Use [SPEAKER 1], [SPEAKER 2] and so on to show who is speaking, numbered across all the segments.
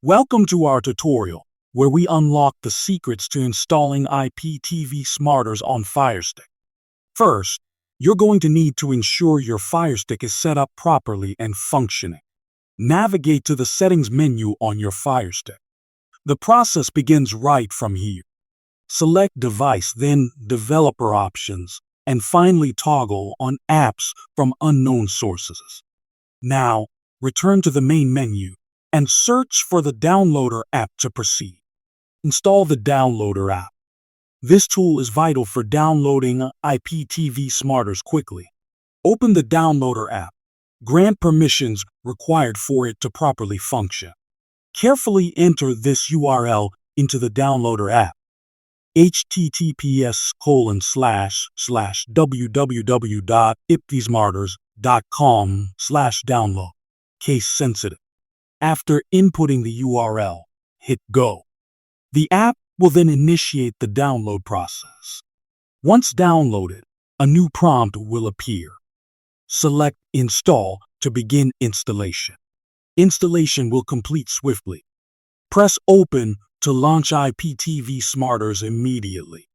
[SPEAKER 1] Welcome to our tutorial, where we unlock the secrets to installing IPTV smarters on Firestick. First, you're going to need to ensure your Firestick is set up properly and functioning. Navigate to the Settings menu on your Firestick. The process begins right from here. Select Device, then Developer Options, and finally toggle on Apps from Unknown Sources. Now, return to the main menu and search for the Downloader app to proceed. Install the Downloader app. This tool is vital for downloading IPTV smarters quickly. Open the Downloader app. Grant permissions required for it to properly function. Carefully enter this URL into the Downloader app: https://www.iptvsmarters.com/download. Case sensitive. After inputting the URL, hit Go. The app will then initiate the download process. Once downloaded, a new prompt will appear. Select Install to begin installation. Installation will complete swiftly. Press Open to launch IPTV smarters immediately.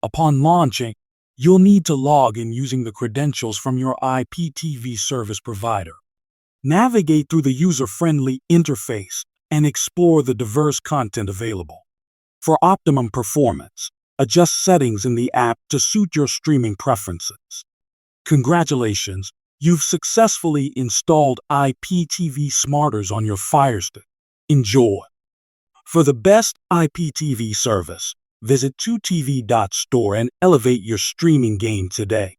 [SPEAKER 1] Upon launching, you'll need to log in using the credentials from your IPTV service provider. Navigate through the user-friendly interface and explore the diverse content available. For optimum performance, adjust settings in the app to suit your streaming preferences. Congratulations, you've successfully installed IPTV smarters on your Firestick. Enjoy! For the best IPTV service, visit 2tv.store and elevate your streaming game today.